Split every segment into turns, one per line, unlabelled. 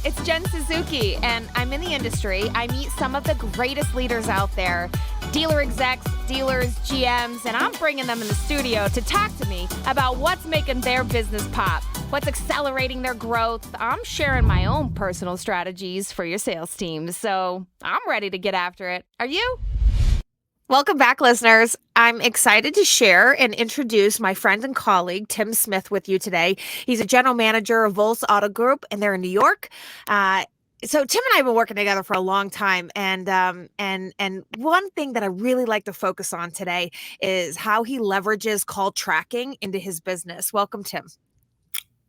it's Jen Suzuki, and I'm in the industry. I meet some of the greatest leaders out there, dealer execs, dealers, GMs, and I'm bringing them in the studio to talk to me about what's making their business pop, what's accelerating their growth. I'm sharing my own personal strategies for your sales teams, so I'm ready to get after it. Are you? Welcome back, listeners. I'm excited to share and introduce my friend and colleague, Tim Smith, with you today. He's a general manager of Volz Auto Group, and they're in New York. So Tim and I have been working together for a long time, and one thing that I really like to focus on today is how he leverages call tracking into his business. Welcome, Tim.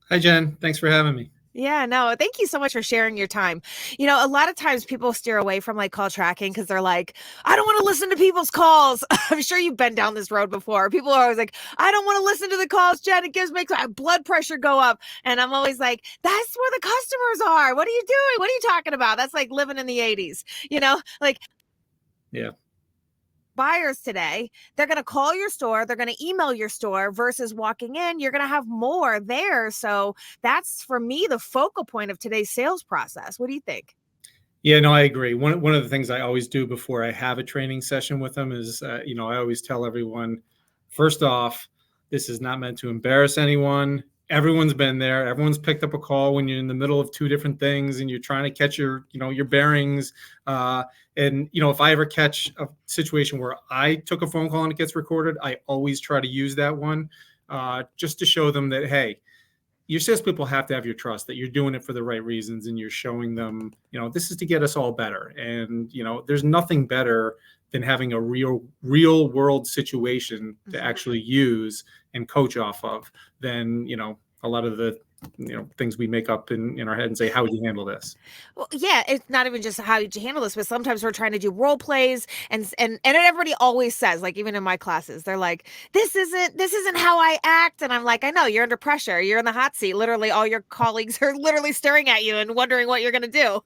Hi, Jen. Thanks for having me.
Yeah, no, thank you so much for sharing your time. You know, a lot of times people steer away from like call tracking because they're like, I don't want to listen to people's calls. I'm sure you've been down this road before. People are always like, I don't want to listen to the calls, Jen. It makes my blood pressure go up. And I'm always like, that's where the customers are. What are you doing? What are you talking about? That's like living in the 80s,
Yeah.
Buyers today, they're going to call your store, they're going to email your store versus walking in. You're going to have more there. So that's, for me, the focal point of today's sales process. What do you think?
Yeah, no, I agree. One of the things I always do before I have a training session with them is, I always tell everyone, first off, this is not meant to embarrass anyone. Everyone's been there. Everyone's picked up a call when you're in the middle of two different things and you're trying to catch your bearings. If I ever catch a situation where I took a phone call and it gets recorded, I always try to use that one just to show them that, hey, your salespeople have to have your trust, that you're doing it for the right reasons and you're showing them, this is to get us all better. And, there's nothing better than having a real world situation to actually use and coach off of than, a lot of the, things we make up in our head and say, how would you handle this?
Well, yeah, it's not even just how would you handle this, but sometimes we're trying to do role plays and everybody always says, like, even in my classes, they're like, this isn't how I act. And I'm like, I know, you're under pressure. You're in the hot seat. Literally all your colleagues are literally staring at you and wondering what you're going to do.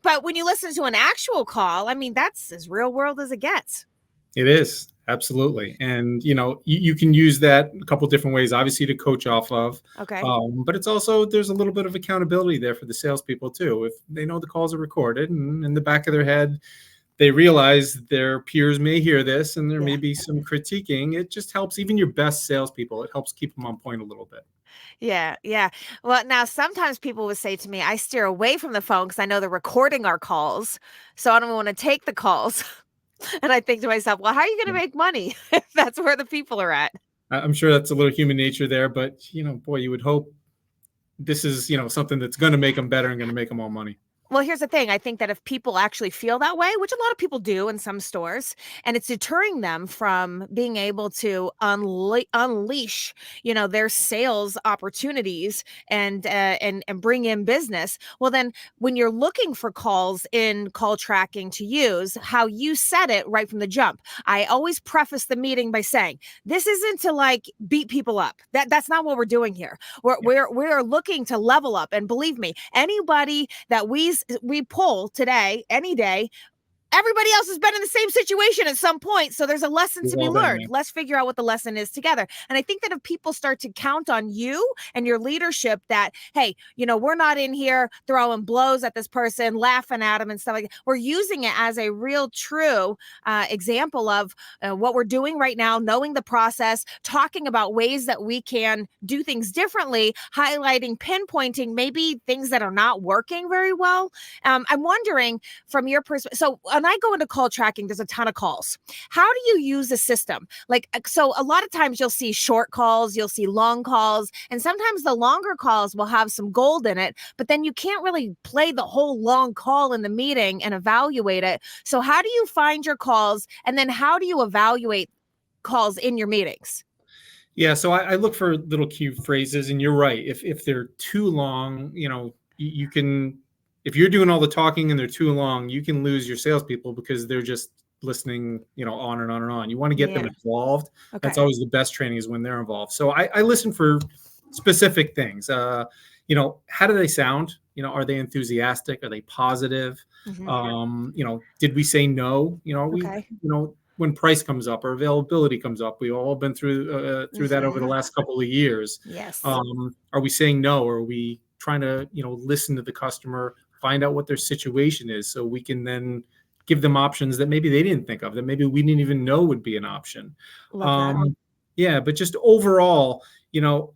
But when you listen to an actual call, I mean, that's as real world as it gets.
It is. Absolutely. And, you can use that a couple different ways, obviously, to coach off of.
Okay.
But it's also, there's a little bit of accountability there for the salespeople, too. If they know the calls are recorded and in the back of their head, they realize their peers may hear this and there may be some critiquing. It just helps even your best salespeople. It helps keep them on point a little bit.
Yeah. Well, now sometimes people would say to me, I steer away from the phone because I know they're recording our calls. So I don't want to take the calls. And I think to myself, well, how are you going to make money if that's where the people are at?
I'm sure that's a little human nature there, but, boy, you would hope this is, something that's going to make them better and going to make them more money.
Well, here's the thing. I think that if people actually feel that way, which a lot of people do in some stores, and it's deterring them from being able to unleash, their sales opportunities and bring in business. Well, then when you're looking for calls in call tracking to use, how you said it right from the jump, I always preface the meeting by saying, this isn't to like beat people up. That's not what we're doing here. We're looking to level up. And believe me, anybody that we pull today, any day, everybody else has been in the same situation at some point. So there's a lesson to be learned. Let's figure out what the lesson is together. And I think that if people start to count on you and your leadership that, hey, we're not in here throwing blows at this person, laughing at them and stuff like that. We're using it as a real true example of what we're doing right now, knowing the process, talking about ways that we can do things differently, highlighting, pinpointing maybe things that are not working very well. I'm wondering from your perspective, so when I go into call tracking, there's a ton of calls. How do you use the system? So a lot of times you'll see short calls, you'll see long calls, and sometimes the longer calls will have some gold in it, but then you can't really play the whole long call in the meeting and evaluate it. So how do you find your calls? And then how do you evaluate calls in your meetings?
Yeah. So I look for little key phrases, and you're right. If they're too long, you can, if you're doing all the talking and they're too long, you can lose your salespeople because they're just listening, on and on and on. You want to get them involved. Okay. That's always the best training, is when they're involved. So I listen for specific things. How do they sound? Are they enthusiastic? Are they positive? Mm-hmm. Did we say no? When price comes up or availability comes up, we've all been through that over the last couple of years.
Yes.
Are we saying no? Or are we trying to, listen to the customer, find out what their situation is, so we can then give them options that maybe they didn't think of, that maybe we didn't even know would be an option.
Love that.
Yeah, but just overall,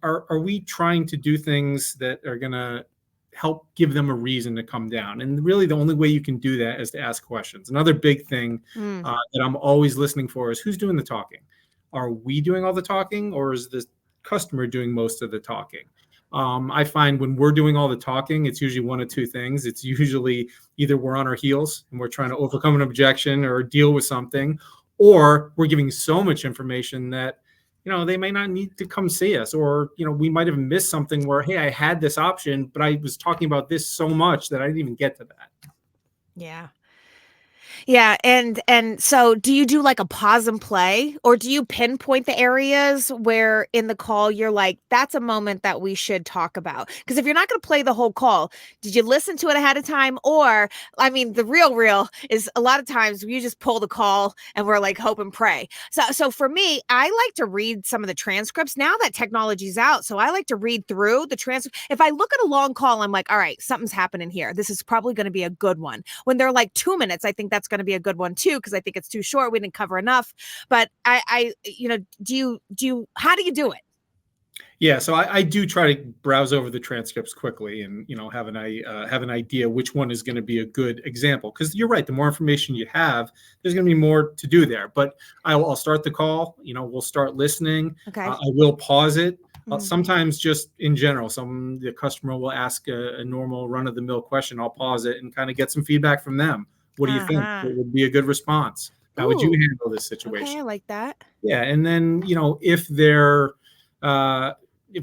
are we trying to do things that are going to help give them a reason to come down? And really, the only way you can do that is to ask questions. Another big thing
Mm.
that I'm always listening for is, who's doing the talking? Are we doing all the talking, or is the customer doing most of the talking? I find when we're doing all the talking, it's usually one of two things. It's usually either we're on our heels and we're trying to overcome an objection or deal with something, or we're giving so much information that they may not need to come see us, or we might have missed something where, hey, I had this option, but I was talking about this so much that I didn't even get to that.
Yeah. Yeah, and so do you do like a pause and play, or do you pinpoint the areas where in the call you're like, that's a moment that we should talk about? Because if you're not going to play the whole call, did you listen to it ahead of time? Or, I mean, the real is a lot of times you just pull the call and we're like hope and pray. So for me, I like to read some of the transcripts now that technology's out. So I like to read through the transcript. If I look at a long call, I'm like, all right, something's happening here. This is probably going to be a good one. When they're like 2 minutes, I think that's going to be a good one too, because I think it's too short. We didn't cover enough. But how do you do it?
Yeah, so I do try to browse over the transcripts quickly, and have an idea which one is going to be a good example. Because you're right, the more information you have, there's going to be more to do there. But I'll start the call. We'll start listening.
Okay.
I will pause it.
Mm.
Sometimes, just in general, the customer will ask a normal run-of-the-mill question. I'll pause it and kind of get some feedback from them. What do you think? What would be a good response? How would you
Ooh,
handle this
okay,
situation?
I like that.
Yeah, and then if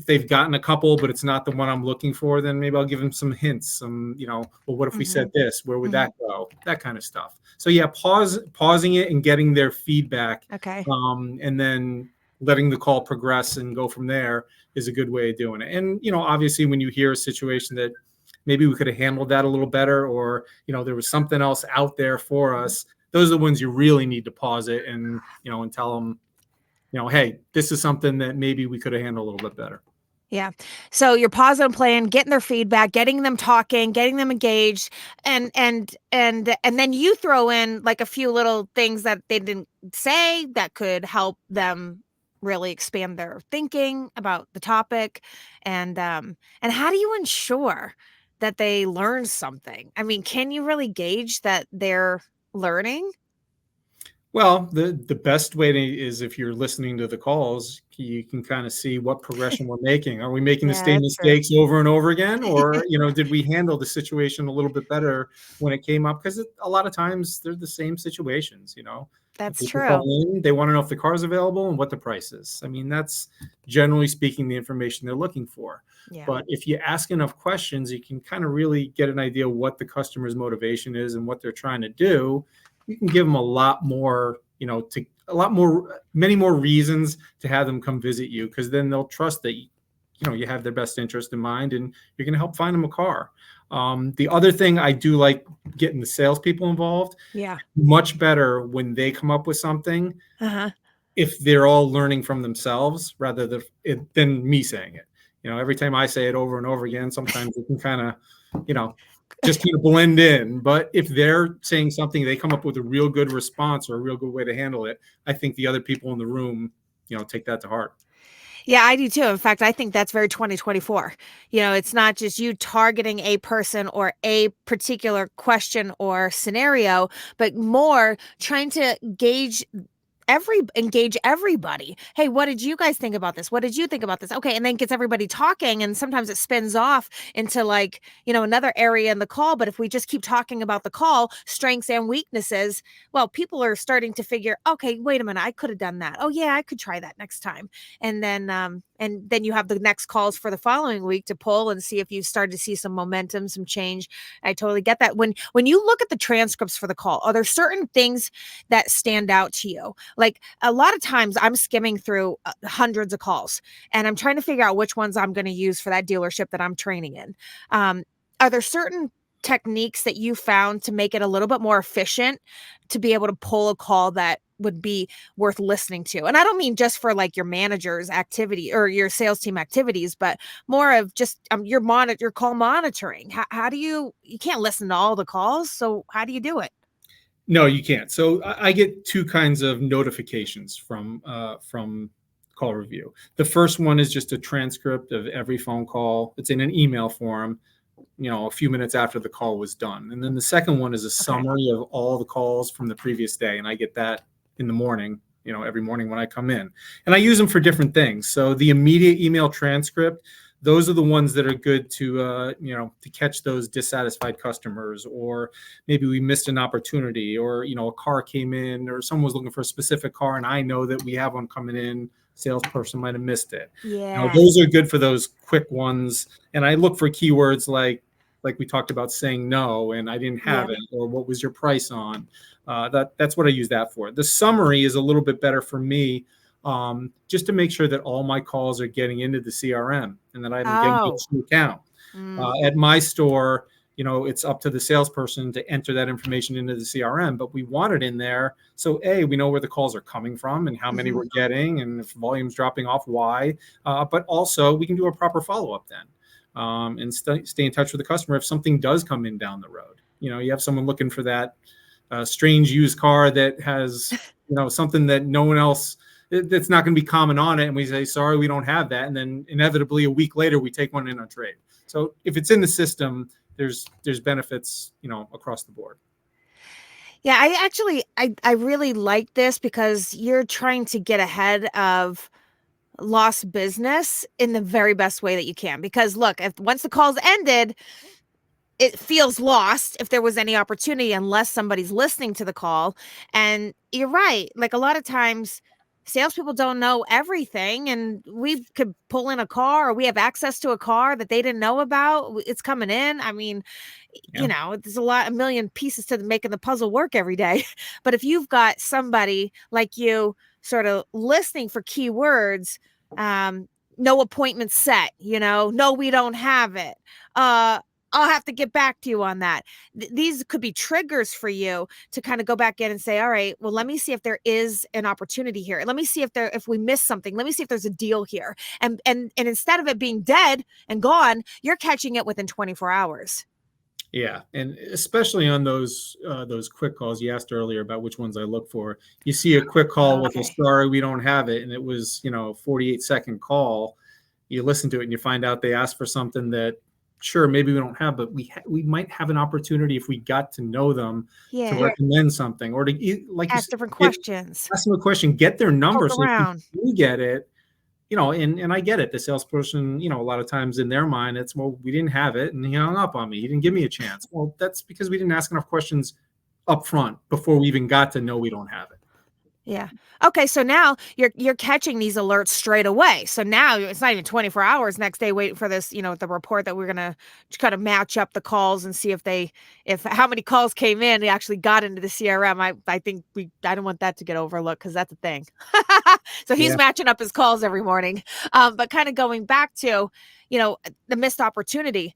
they've gotten a couple, but it's not the one I'm looking for, then maybe I'll give them some hints. Well, what if we said this? Where would that go? That kind of stuff. So yeah, pausing it and getting their feedback,
Okay.
and then letting the call progress and go from there is a good way of doing it. And obviously, when you hear a situation that maybe we could have handled that a little better, or there was something else out there for us, those are the ones you really need to pause it and and tell them, hey, this is something that maybe we could have handled a little bit better.
Yeah. So you're pausing and playing, getting their feedback, getting them talking, getting them engaged, and then you throw in like a few little things that they didn't say that could help them really expand their thinking about the topic. And how do you ensure that they learn something? I mean, can you really gauge that they're learning?
Well, the best way is, if you're listening to the calls, you can kind of see what progression we're making. Are we making the
Yeah,
same
that's true.
mistakes over and over again, or did we handle the situation a little bit better when it came up? Because a lot of times they're the same situations.
That's
People
true.
call in, they want to know if the car is available and what the price is. I mean, that's generally speaking the information they're looking for.
Yeah.
But if you ask enough questions, you can kind of really get an idea of what the customer's motivation is and what they're trying to do. You can give them a lot more, many more reasons to have them come visit you, because then they'll trust that you have their best interest in mind, and you're going to help find them a car. The other thing, I do like getting the salespeople involved.
Yeah.
Much better when they come up with something,
Uh-huh.
if they're all learning from themselves rather than me saying it. Every time I say it over and over again, sometimes it can kind of, just kind of blend in. But if they're saying something, they come up with a real good response or a real good way to handle it, I think the other people in the room, take that to heart.
Yeah, I do too. In fact, I think that's very 2024. It's not just you targeting a person or a particular question or scenario, but more trying to engage everybody. Hey, what did you guys think about this? What did you think about this? Okay, and then gets everybody talking, and sometimes it spins off into like, another area in the call. But if we just keep talking about the call, strengths and weaknesses, well, people are starting to figure, okay, wait a minute, I could have done that. Oh yeah, I could try that next time. And then you have the next calls for the following week to pull and see if you start to see some momentum, some change. I totally get that. When you look at the transcripts for the call, are there certain things that stand out to you? Like a lot of times I'm skimming through hundreds of calls and I'm trying to figure out which ones I'm going to use for that dealership that I'm training in. Are there certain techniques that you found to make it a little bit more efficient to be able to pull a call that would be worth listening to? And I don't mean just for like your manager's activity or your sales team activities, but more of just your call monitoring. How do you can't listen to all the calls, so how do you do it?
No, you can't. So I get two kinds of notifications from CallRevu. The first one is just a transcript of every phone call. It's in an email form, a few minutes after the call was done. And then the second one is a
Okay.
summary of all the calls from the previous day, and I get that in the morning, every morning when I come in. And I use them for different things. So the immediate email transcript, those are the ones that are good to catch those dissatisfied customers, or maybe we missed an opportunity, or a car came in, or someone was looking for a specific car and I know that we have one coming in. Salesperson might have missed it. Those
Yes.
are good for those quick ones. And I look for keywords like we talked about, saying no and I didn't have
Yep.
it, or what was your price on. That's what I use that for. The summary is a little bit better for me, just to make sure that all my calls are getting into the CRM and that I'm getting
Oh.
each account.
Mm.
At my store, it's up to the salesperson to enter that information into the CRM, but we want it in there. So we know where the calls are coming from and how many
Mhm.
we're getting, and if volume's dropping off, why. But also we can do a proper follow-up then, and stay in touch with the customer if something does come in down the road. You have someone looking for that strange used car that has, something that no one else, that's not going to be common on it. And we say, sorry, we don't have that. And then inevitably a week later, we take one in on trade. So if it's in the system, there's benefits, across the board.
Yeah, I really like this because you're trying to get ahead of lost business in the very best way that you can. Because look, if once the call's ended, it feels lost if there was any opportunity unless somebody's listening to the call. And you're right. Like a lot of times, salespeople don't know everything, and we could pull in a car or we have access to a car that they didn't know about. It's coming in. I mean,
Yeah.
there's a million pieces to making the puzzle work every day. But if you've got somebody like you sort of listening for keywords, um, no appointment set, no, we don't have it. Uh, I'll have to get back to you on that. These could be triggers for you to kind of go back in and say, all right, well, let me see if there is an opportunity here. Let me see if we miss something. Let me see if there's a deal here. And instead of it being dead and gone, you're catching it within 24 hours.
Yeah, and especially on those quick calls, you asked earlier about which ones I look for. You see a quick call with a
Okay.
sorry, we don't have it, and it was 48-second call. You listen to it and you find out they asked for something that, sure, maybe we don't have, but we might have an opportunity if we got to know them to
Yeah.
recommend something, or to, like you
Ask
said,
different questions.
ask them a question, get their number,
Poke
so if
around.
you do get it, and I get it. The salesperson, a lot of times in their mind, it's, well, we didn't have it, and he hung up on me. He didn't give me a chance. Well, that's because we didn't ask enough questions up front before we even got to know we don't have it.
Yeah. Okay, so now you're catching these alerts straight away. So now it's not even 24 hours next day waiting for this, the report that we're going to kind of match up the calls and see if how many calls came in, they actually got into the CRM. I think I don't want that to get overlooked because that's a thing. So he's
Yeah.
matching up his calls every morning. But kind of going back to, the missed opportunity.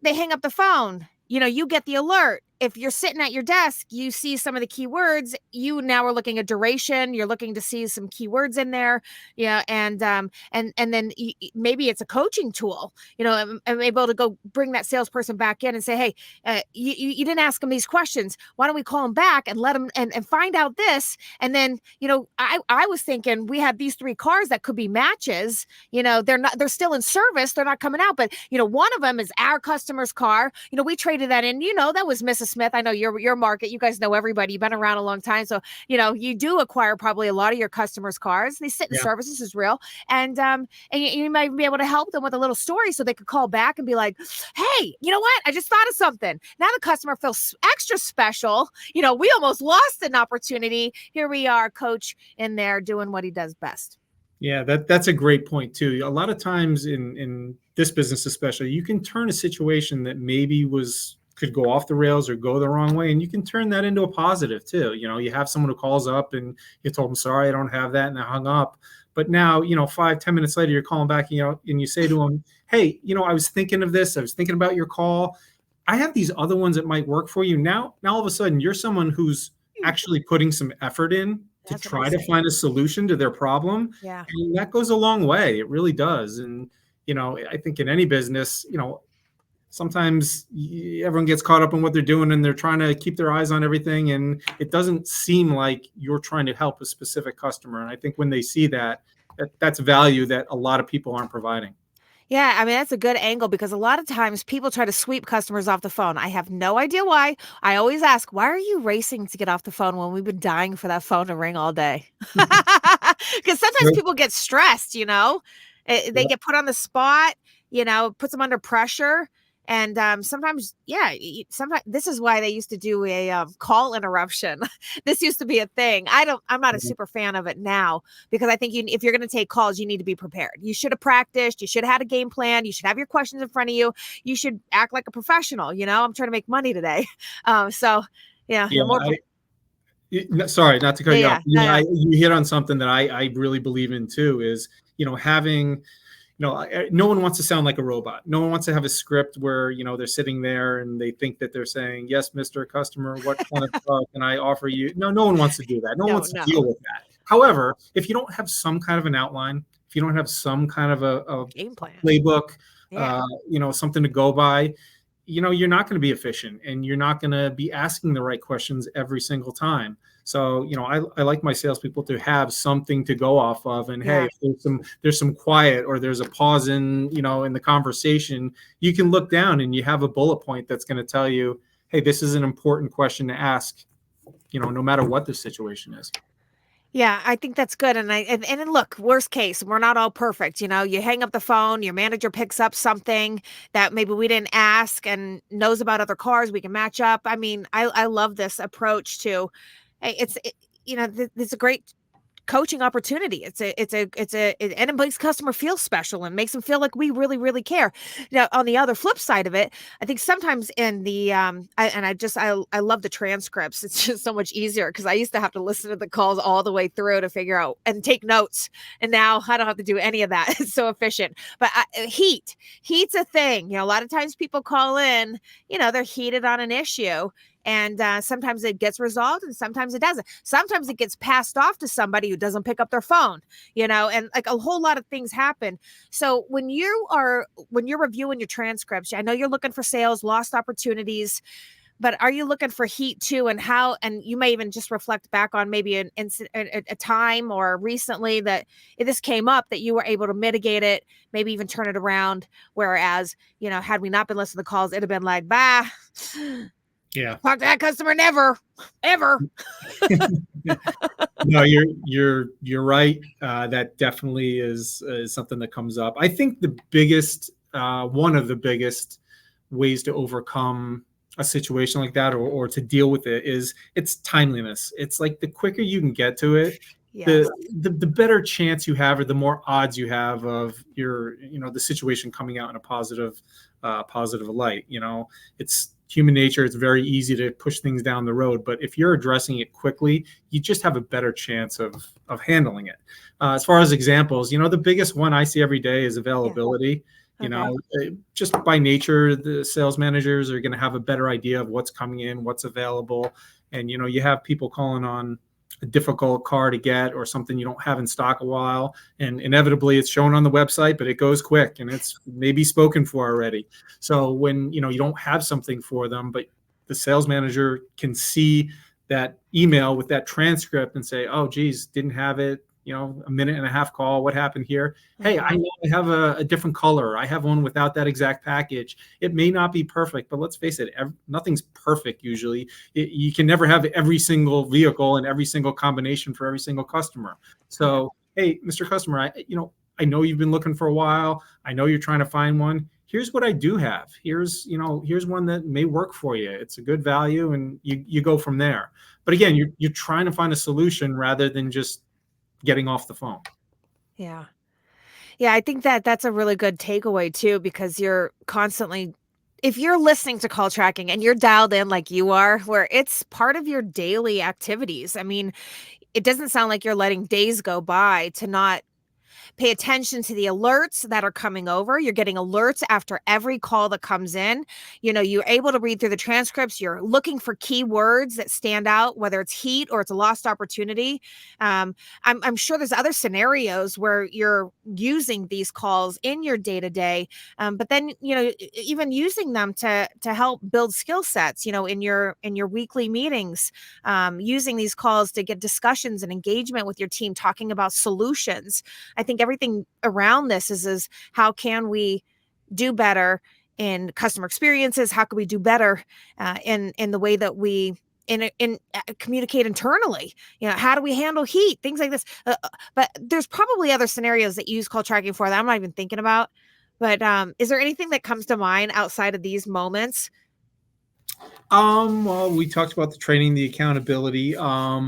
They hang up the phone. You get the alert. If you're sitting at your desk, you see some of the keywords. You now are looking at duration. You're looking to see some keywords in there. Yeah, and then maybe it's a coaching tool. I'm able to go bring that salesperson back in and say, hey, you didn't ask them these questions. Why don't we call them back and let them and find out this? And then I was thinking we had these 3 cars that could be matches. They're still in service. They're not coming out, but one of them is our customer's car. We traded that in. That was Mrs. Smith. I know your market. You guys know everybody. You've been around a long time, so you do acquire probably a lot of your customers' cars. They sit in
Yeah.
service. This is real, and you might be able to help them with a little story so they could call back and be like, "Hey, you know what? I just thought of something." Now the customer feels extra special. We almost lost an opportunity. Here we are, coach in there doing what he does best.
Yeah, that's a great point too. A lot of times in this business, especially, you can turn a situation that maybe could go off the rails or go the wrong way, and you can turn that into a positive too. You have someone who calls up and you told them, sorry, I don't have that, and they hung up. But now, 5-10 minutes later, you're calling back, and you say to them, hey, I was thinking of this. I was thinking about your call. I have these other ones that might work for you. Now all of a sudden you're someone who's actually putting some effort in to
That's what I
try to
say.
find a solution to their problem.
Yeah.
And that goes a long way. It really does. And, I think in any business, sometimes everyone gets caught up in what they're doing and they're trying to keep their eyes on everything. And it doesn't seem like you're trying to help a specific customer. And I think when they see that's value that a lot of people aren't providing.
Yeah, I mean, that's a good angle because a lot of times people try to sweep customers off the phone. I have no idea why. I always ask, why are you racing to get off the phone when we've been dying for that phone to ring all day? Because sometimes
Yep.
people get stressed, they get put on the spot, puts them under pressure. And sometimes, yeah, sometimes this is why they used to do a call interruption. This used to be a thing. I'm not a super fan of it now because I think if you're going to take calls, you need to be prepared. You should have practiced. You should have had a game plan. You should have your questions in front of you. You should act like a professional. I'm trying to make money today. So, yeah,
Yeah.
the more,
Sorry, not to cut
yeah,
you off.
yeah, no, no,
You hit on something that I really believe in too is, having, no one wants to sound like a robot. No one wants to have a script where, they're sitting there and they think that they're saying, yes, Mr. Customer, what kind of car can I offer you? No one wants to do that. No one
no,
wants to
no
deal with that. However, if you don't have some kind of an outline, if you don't have some kind of a
game plan.
playbook,
Yeah.
something to go by, you're not going to be efficient and you're not going to be asking the right questions every single time. So, I like my salespeople to have something to go off of. And hey,
Yeah.
if there's some quiet or there's a pause in the conversation, you can look down and you have a bullet point that's going to tell you, hey, this is an important question to ask, no matter what the situation is.
Yeah, I think that's good. And then look, worst case, we're not all perfect. You hang up the phone, your manager picks up something that maybe we didn't ask and knows about other cars. We can match up. I mean, I love this approach to, hey, it's a great coaching opportunity. And it makes customer feel special and makes them feel like we really, really care. Now, on the other flip side of it, I think sometimes in the I love the transcripts. It's just so much easier because I used to have to listen to the calls all the way through to figure out and take notes. And now I don't have to do any of that. It's so efficient. But heat's a thing. A lot of times people call in, they're heated on an issue. And sometimes it gets resolved and sometimes it doesn't. Sometimes it gets passed off to somebody who doesn't pick up their phone, and like a whole lot of things happen. So when you're reviewing your transcripts, I know you're looking for sales, lost opportunities, but are you looking for heat too? And you may even just reflect back on maybe an incident, a time or recently that this came up that you were able to mitigate it, maybe even turn it around. Whereas, had we not been listening to the calls, it'd have been like, bah.
Yeah.
Talk to that customer never, ever.
No, you're right. That definitely is something that comes up. I think one of the biggest ways to overcome a situation like that or to deal with it is it's timeliness. It's like the quicker you can get to it,
Yes.
the better chance you have or the more odds you have of the situation coming out in a positive light. It's human nature. It's very easy to push things down the road, but if you're addressing it quickly, you just have a better chance of handling it. As far as examples, the biggest one I see every day is
Yeah.
availability.
Okay.
Just by nature, the sales managers are going to have a better idea of what's coming in, what's available. And, you have people calling on a difficult car to get or something you don't have in stock a while. And inevitably it's shown on the website, but it goes quick and it's maybe spoken for already. So when, you don't have something for them, but the sales manager can see that email with that transcript and say, oh, geez, didn't have it, a minute and a half call. What happened here? Hey, I know I have a different color. I have one without that exact package. It may not be perfect, but let's face it, nothing's perfect usually. You can never have every single vehicle and every single combination for every single customer. So, hey, Mr. Customer, I know you've been looking for a while. I know you're trying to find one. Here's what I do have. Here's one that may work for you. It's a good value, and you go from there. But again, you're trying to find a solution rather than just getting off the phone.
Yeah. Yeah, I think that's a really good takeaway too, because you're constantly, if you're listening to call tracking and you're dialed in like you are, where it's part of your daily activities. I mean, it doesn't sound like you're letting days go by to not pay attention to the alerts that are coming over. You're getting alerts after every call that comes in. You're able to read through the transcripts. You're looking for keywords that stand out, whether it's heat or it's a lost opportunity. I'm sure there's other scenarios where you're using these calls in your day to day, but then even using them to help build skill sets. In your weekly meetings, using these calls to get discussions and engagement with your team, talking about solutions. I think everything around this is how can we do better in customer experiences? How can we do better in the way that we communicate internally? How do we handle heat? Things like this. But there's probably other scenarios that you use call tracking for that I'm not even thinking about. But is there anything that comes to mind outside of these moments?
Well, we talked about the training, the accountability.
I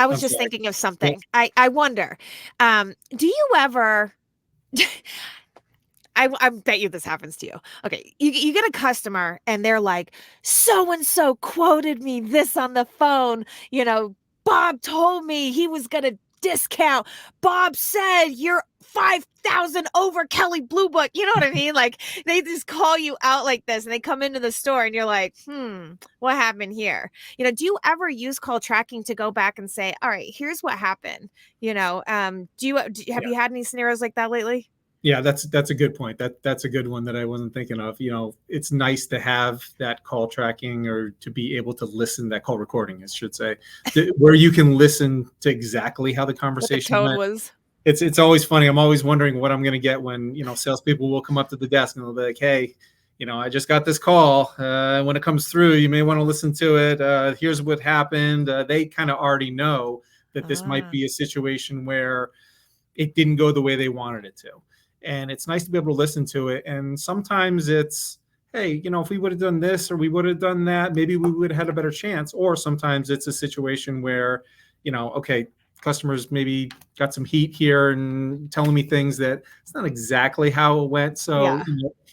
was
I'm
just
sorry.
thinking of
Yeah.
something. I wonder, do you ever I bet you this happens to you. Okay, you get a customer and they're like, so and so quoted me this on the phone. Bob told me he was gonna discount. Bob said you're 5,000 over Kelly Blue Book. You know what I mean? Like they just call you out like this, and they come into the store, and you're like, what happened here? Do you ever use call tracking to go back and say, all right, here's what happened? Have you had any scenarios like that lately?
Yeah, that's a good point. That's a good one that I wasn't thinking of. It's nice to have that call tracking, or to be able to listen, that call recording, I should say, where you can listen to exactly how the
What the
conversation
tone
went.
was?
It's always funny. I'm always wondering what I'm going to get when salespeople will come up to the desk and they'll be like, "Hey, I just got this call. When it comes through, you may want to listen to it. Here's what happened." They kind of already know that this might
Ah,
be a situation where it didn't go the way they wanted it to. And it's nice to be able to listen to it. And sometimes it's, hey, if we would have done this or we would have done that, maybe we would have had a better chance. Or sometimes it's a situation where, okay, customers maybe got some heat here and telling me things that it's not exactly how it went. So,
yeah,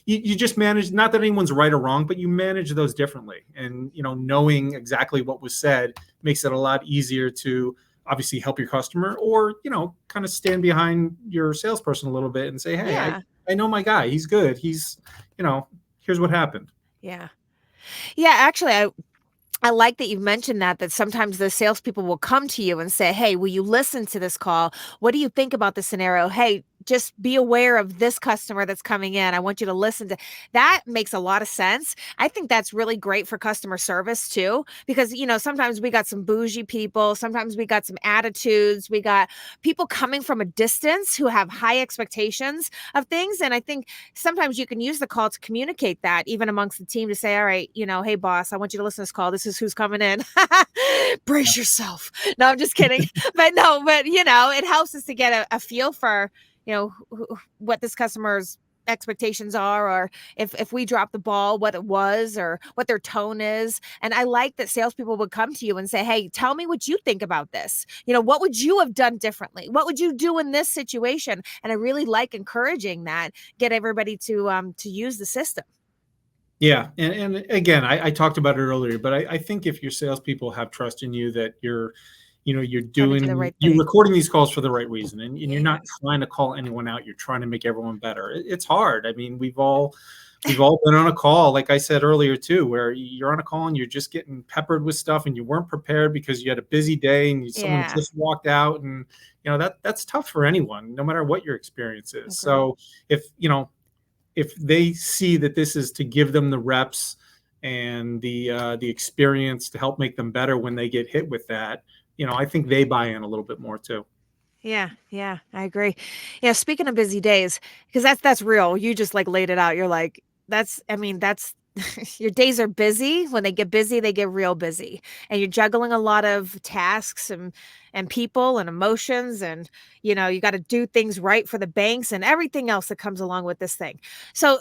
you just manage, not that anyone's right or wrong, but you manage those differently. And, knowing exactly what was said makes it a lot easier to obviously help your customer, or kind of stand behind your salesperson a little bit and say, hey,
yeah,
I know my guy, he's good, he's here's what happened.
yeah. Yeah, actually, I like that you've mentioned that sometimes the salespeople will come to you and say, "Hey, will you listen to this call? What do you think about the scenario? Hey, just be aware of this customer that's coming in. I want you to listen to." That makes a lot of sense. I think that's really great for customer service too, because sometimes we got some bougie people, sometimes we got some attitudes, we got people coming from a distance who have high expectations of things, and I think sometimes you can use the call to communicate that even amongst the team, to say, all right, hey boss, I want you to listen to this call. This is who's coming in. Brace yourself. No, I'm just kidding. But no, but it helps us to get a feel for what this customer's expectations are, or if we drop the ball, what it was, or what their tone is. And I like that salespeople would come to you and say, hey, tell me what you think about this. What would you have done differently? What would you do in this situation? And I really like encouraging that, get everybody to use the system.
Yeah, and again, I talked about it earlier, but I think if your salespeople have trust in you, that you're
Trying to do the
doing,
right
you're
thing.
recording these calls for the right reason, and you're
Yeah.
not trying to call anyone out, you're trying to make everyone better. It's hard. I mean, we've all been on a call, like I said earlier too, where you're on a call and you're just getting peppered with stuff and you weren't prepared because you had a busy day and someone
Yeah.
just walked out, and that's tough for anyone, no matter what your experience is.
Agree.
So if they see that this is to give them the reps and the experience to help make them better when they get hit with that, I think they buy in a little bit more too.
Yeah, yeah, I agree. Yeah, speaking of busy days, because that's real. You just like laid it out. You're like, that's your days are busy. When they get busy, they get real busy. And you're juggling a lot of tasks and people and emotions, and you got to do things right for the banks and everything else that comes along with this thing. So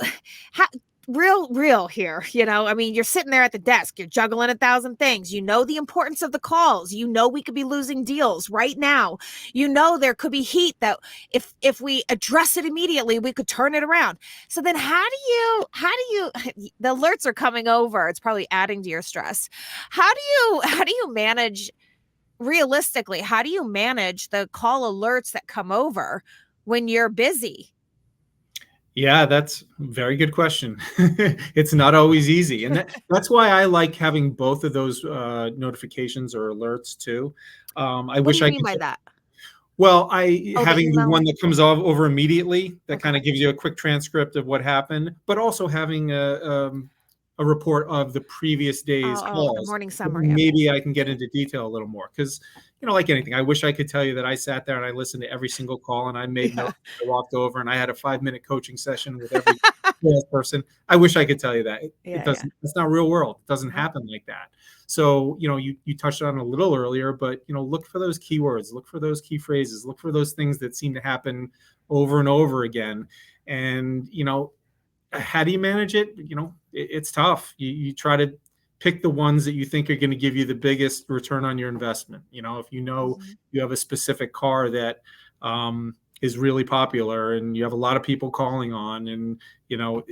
how real here, I mean, you're sitting there at the desk, you're juggling 1,000 things. The importance of the calls. We could be losing deals right now. There could be heat that if we address it immediately, we could turn it around. So then how do you the alerts are coming over. It's probably adding to your stress. How do you manage realistically, how do you manage the call alerts that come over when you're busy?
Yeah, that's a very good question. It's not always easy, and that's why I like having both of those notifications or alerts too. I
What do
wish
you
I
mean
could.
by that?
Well, I
Oh, the
having the
email.
one that comes over immediately that
Okay.
kind of gives you a quick transcript of what happened, but also having a report of the previous day's
The
calls.
morning summary of
Maybe I
it.
can get into detail a little more because, like anything, I wish I could tell you that I sat there and I listened to every single call and I made
Yeah.
notes. I walked over and I had a 5-minute coaching session with every salesperson. I wish I could tell you that. It
Yeah, yeah.
doesn't. It's not real world. It doesn't
Uh-huh.
happen like that. So, you touched on it a little earlier, but, look for those keywords, look for those key phrases, look for those things that seem to happen over and over again. And, how do you manage it? It's tough. You try to pick the ones that you think are going to give you the biggest return on your investment. If
Mhm.
you have a specific car that is really popular and you have a lot of people calling on, and you know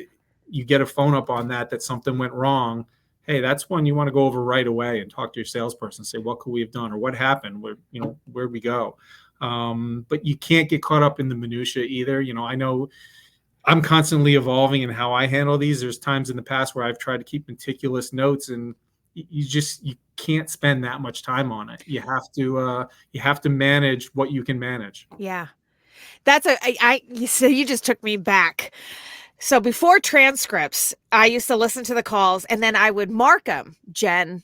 you get a phone up on that something went wrong. Hey, that's one you want to go over right away and talk to your salesperson. Say, what could we have done, or what happened? Where'd we go? But you can't get caught up in the minutia either. I know I'm constantly evolving in how I handle these. There's times in the past where I've tried to keep meticulous notes, and you can't spend that much time on it. You have to manage what you can manage.
Yeah. That's a so you just took me back. So before transcripts, I used to listen to the calls and then I would mark them. Jen,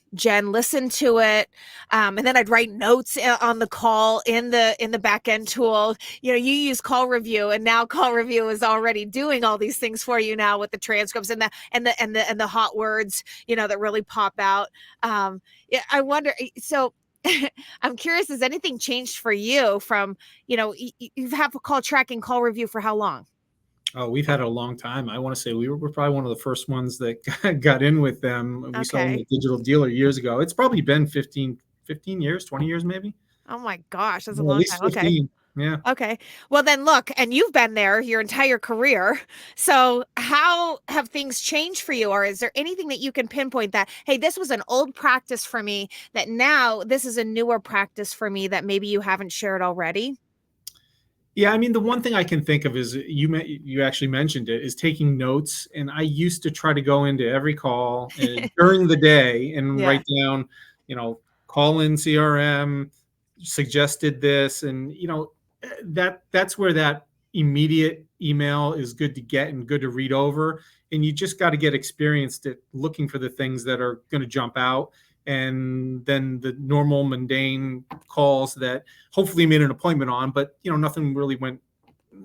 listen to it, and then I'd write notes on the call in the back end tool. You use CallRevu, and now CallRevu is already doing all these things for you now with the transcripts and the hot words, that really pop out. Yeah, I wonder. So I'm curious, has anything changed for you from you've had call tracking, CallRevu for how long?
Oh, we've had it a long time. I want to say we're probably one of the first ones that got in with them. We saw them
Okay.
at Digital Dealer years ago. It's probably been 15 years, 20 years maybe.
Oh my gosh, that's a
Yeah, at
long
least
time. Okay.
15. Yeah.
Okay. Well, then look, and you've been there your entire career. So, how have things changed for you? Or is there anything that you can pinpoint that, hey, this was an old practice for me that now this is a newer practice for me that maybe you haven't shared already?
Yeah, I mean, the one thing I can think of is you actually mentioned it, is taking notes. And I used to try to go into every call during the day and
Yeah.
write down, call in CRM suggested this, and that's where that immediate email is good to get and good to read over. And you just got to get experienced at looking for the things that are going to jump out, and then the normal mundane calls that hopefully you made an appointment on, but nothing really went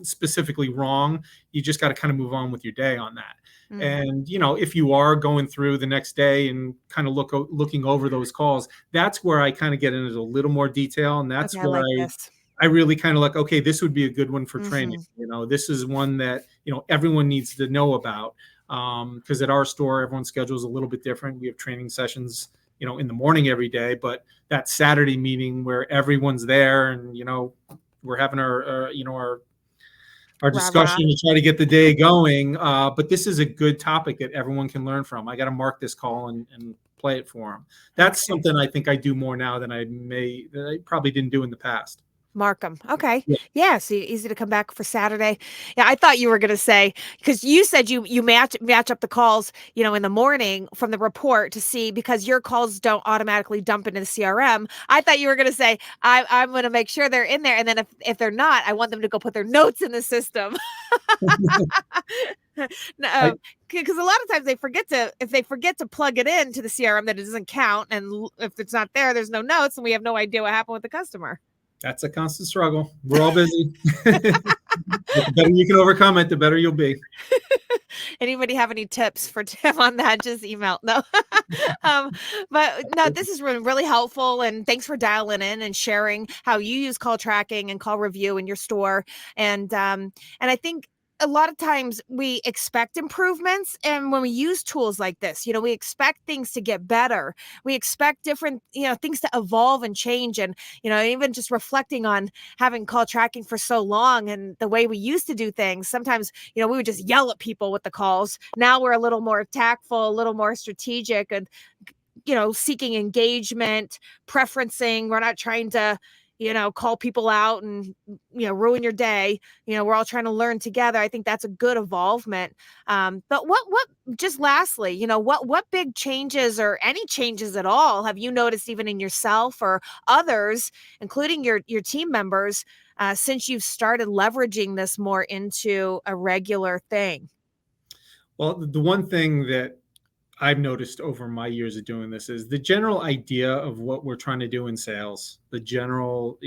specifically wrong. You just got to kind of move on with your day on that.
Mm,
And if you are going through the next day and kind of looking over those calls, that's where I kind of get into a little more detail, and that's
okay, I
where
like
I
this.
I really kind of like, okay, this would be a good one for training.
Hmm.
This is one that everyone needs to know about, because at our store everyone's schedule is a little bit different. We have training sessions in the morning every day, but that Saturday meeting where everyone's there, and we're having our
Rah, rah.
discussion to try to get the day going. But this is a good topic that everyone can learn from. I got to mark this call and play it for them. That's
Okay.
something I think I do more now than I probably didn't do in the past.
Markham. Okay.
Yeah.
Yeah. So easy to come back for Saturday. Yeah, I thought you were gonna say, because you said you match up the calls, in the morning from the report to see, because your calls don't automatically dump into the CRM. I thought you were gonna say, I'm gonna make sure they're in there, and then if they're not, I want them to go put their notes in the system.
I,
No, because a lot of times if they forget to plug it in to the CRM, that it doesn't count, and if it's not there, there's no notes, and we have no idea what happened with the customer.
that's a constant struggle. We're all busy. But the better you can overcome it, the better you'll be.
Anybody have any tips for Tim on that? Just email. No. um, but no, this has been really helpful. And thanks for dialing in and sharing how you use call tracking and CallRevu in your store. And I think a lot of times we expect improvements. And when we use tools like this, we expect things to get better. We expect different, things to evolve and change. And, even just reflecting on having call tracking for so long and the way we used to do things, sometimes we would just yell at people with the calls. Now we're a little more tactful, a little more strategic, and seeking engagement, preferencing. We're not trying to, call people out and, ruin your day. We're all trying to learn together. I think that's a good evolvement. But just lastly, what big changes or any changes at all have you noticed even in yourself or others, including your team members, since you've started leveraging this more into a regular thing?
Well, the one thing that I've noticed over my years of doing this is the general idea of what we're trying to do in sales, the general,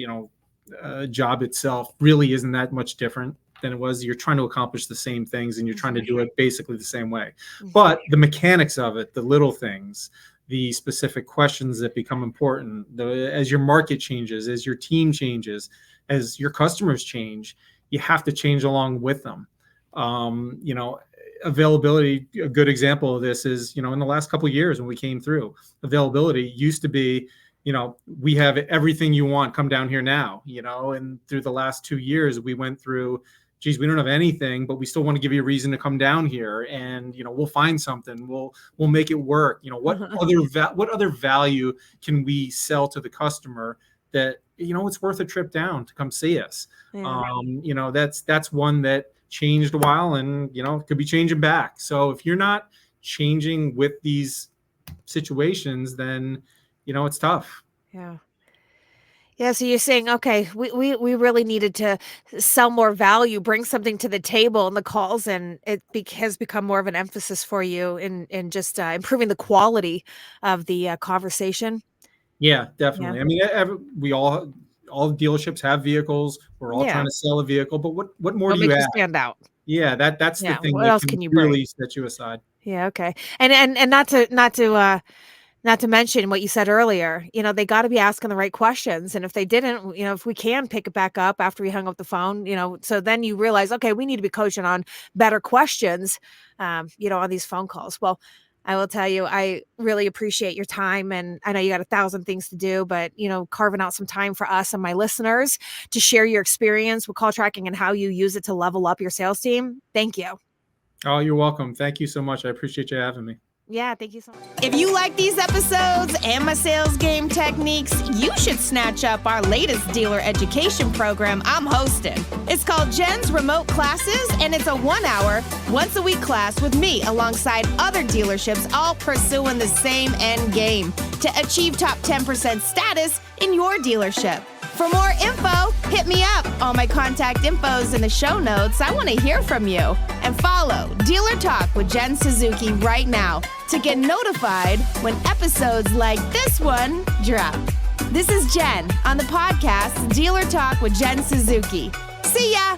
job itself really isn't that much different than it was. You're trying to accomplish the same things and you're trying to do it basically the same way. But the mechanics of it, the little things, the specific questions that become important, as your market changes, as your team changes, as your customers change, you have to change along with them. Availability, a good example of this is, in the last couple of years when we came through, availability used to be, we have everything you want, come down here now, and through the last 2 years, we went through, geez, we don't have anything, but we still want to give you a reason to come down here, and, we'll find something, we'll make it work. What other value can we sell to the customer that, it's worth a trip down to come see us? Yeah. That's one that changed a while and, could be changing back. So if you're not changing with these situations, then, it's tough.
Yeah. Yeah. So you're saying, okay, we really needed to sell more value, bring something to the table in the calls, and it has become more of an emphasis for you in just improving the quality of the conversation.
Yeah, definitely.
Yeah.
I mean, we all dealerships have vehicles. We're all trying to sell a vehicle, but what more do you
makes you
add?
stand out?
Yeah, that's the
Yeah.
thing
What
that
else
can
can you bring?
really set you aside.
Yeah. Okay. And not to mention what you said earlier, they got to be asking the right questions. And if they didn't, if we can pick it back up after we hung up the phone, so then you realize, okay, we need to be coaching on better questions, on these phone calls. Well, I will tell you, I really appreciate your time. And I know you got 1,000 things to do, but, carving out some time for us and my listeners to share your experience with call tracking and how you use it to level up your sales team. Thank you.
Oh, you're welcome. Thank you so much. I appreciate you having me.
Yeah, thank you so much. If you like these episodes and my sales game techniques, you should snatch up our latest dealer education program I'm hosting. It's called Jen's Remote Classes, and it's a 1-hour, once-a-week class with me alongside other dealerships all pursuing the same end game to achieve top 10% status in your dealership. For more info, hit me up. All my contact info's in the show notes. I want to hear from you. And follow Dealer Talk with Jen Suzuki right now to get notified when episodes like this one drop. This is Jen on the podcast Dealer Talk with Jen Suzuki. See ya!